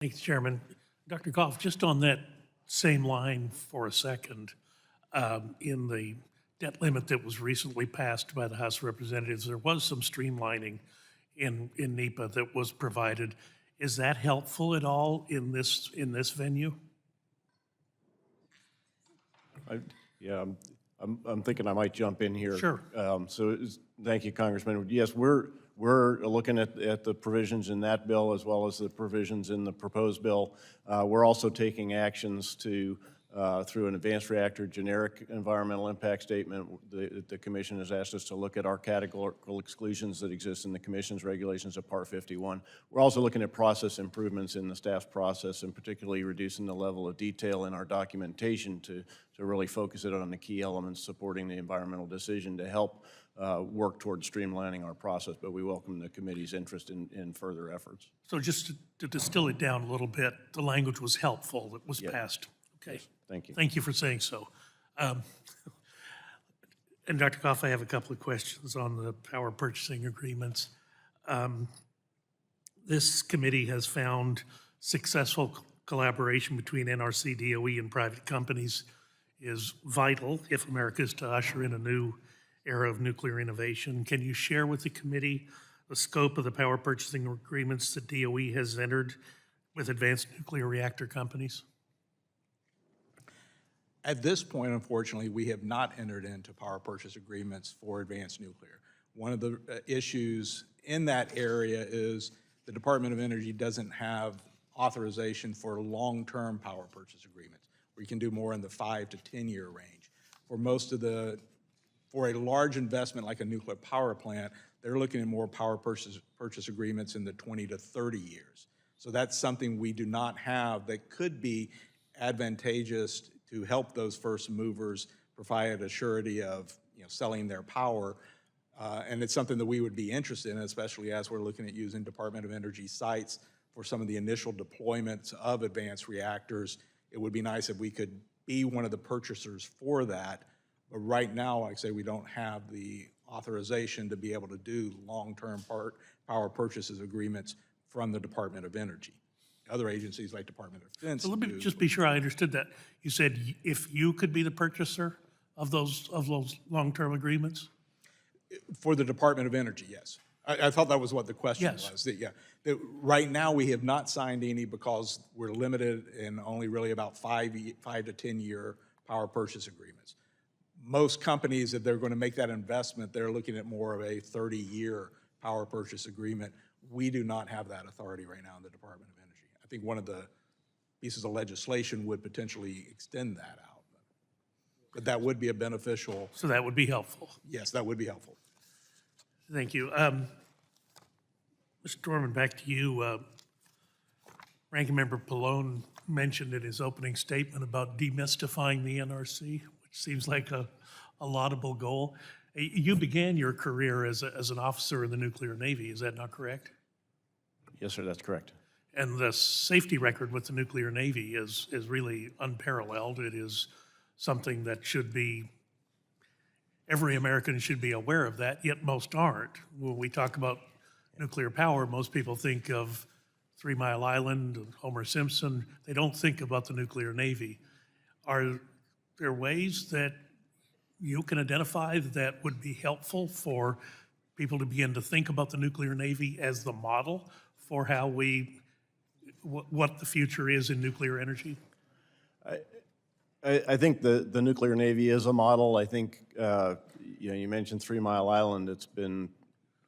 Thanks, Chairman. Dr. Goff, just on that same line for a second, in the debt limit that was recently passed by the House of Representatives, there was some streamlining in NEPA that was provided. Is that helpful at all in this venue? Yeah, I'm thinking I might jump in here. Sure. Thank you, Congressman. Yes, we're looking at the provisions in that bill as well as the provisions in the proposed bill. We're also taking actions to, through an advanced reactor generic environmental impact statement. The Commission has asked us to look at our categorical exclusions that exist in the Commission's regulations of Part 51. We're also looking at process improvements in the staff's process, and particularly reducing the level of detail in our documentation to really focus it on the key elements supporting the environmental decision to help work towards streamlining our process, but we welcome the committee's interest in further efforts. So just to distill it down a little bit, the language was helpful that was passed. Okay. Yes, thank you. Thank you for saying so. And Dr. Goff, I have a couple of questions on the power purchasing agreements. This committee has found successful collaboration between NRC, DOE, and private companies is vital if America is to usher in a new era of nuclear innovation. Can you share with the committee the scope of the power purchasing agreements that DOE has entered with advanced nuclear reactor companies? At this point, unfortunately, we have not entered into power purchase agreements for advanced nuclear. One of the issues in that area is the Department of Energy doesn't have authorization for long-term power purchase agreements, where you can do more in the 5 to 10-year range. For a large investment like a nuclear power plant, they're looking at more power purchase agreements in the 20 to 30 years. So that's something we do not have that could be advantageous to help those first movers provide a surety of selling their power. And it's something that we would be interested in, especially as we're looking at using Department of Energy sites for some of the initial deployments of advanced reactors. It would be nice if we could be one of the purchasers for that. But right now, like I say, we don't have the authorization to be able to do long-term power purchases agreements from the Department of Energy. Other agencies like Department of Defense. So let me just be sure I understood that. You said if you could be the purchaser of those long-term agreements? For the Department of Energy, yes. I thought that was what the question was. That right now we have not signed any because we're limited in only really about 5 to 10 year power purchase agreements. Most companies, if they're going to make that investment, they're looking at more of a 30-year power purchase agreement. We do not have that authority right now in the Department of Energy. I think one of the pieces of legislation would potentially extend that out. But that would be a beneficial. So that would be helpful. Yes, that would be helpful. Thank you. Mr. Dorman, back to you. Ranking Member Pallone mentioned in his opening statement about demystifying the NRC, which seems like a laudable goal. You began your career as an officer in the nuclear Navy, is that not correct? Yes, sir, that's correct. And the safety record with the nuclear Navy is really unparalleled. It is something that should be, every American should be aware of that, yet most aren't. When we talk about nuclear power, most people think of 3 Mile Island, Homer Simpson. They don't think about the nuclear Navy. Are there ways that you can identify that would be helpful for people to begin to think about the nuclear Navy as the model for how what the future is in nuclear energy? I think the nuclear Navy is a model. I think, you mentioned 3 Mile Island. It's been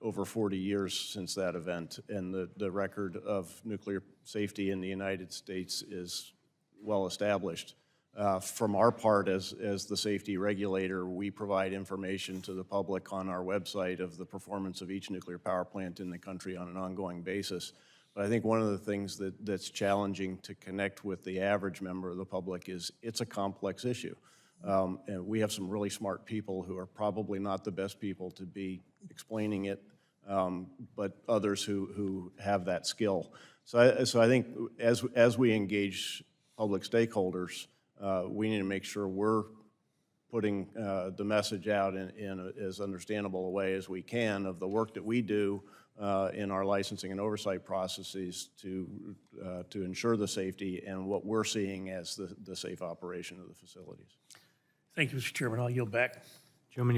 over 40 years since that event, and the record of nuclear safety in the United States is well established. From our part as the safety regulator, we provide information to the public on our website of the performance of each nuclear power plant in the country on an ongoing basis. But I think one of the things that's challenging to connect with the average member of the public is it's a complex issue. And we have some really smart people who are probably not the best people to be explaining it, but others who have that skill. So I think as we engage public stakeholders, we need to make sure we're putting the message out in as understandable a way as we can of the work that we do, in our licensing and oversight processes to ensure the safety and what we're seeing as the safe operation of the facilities. Thank you, Mr. Chairman. I'll yield back.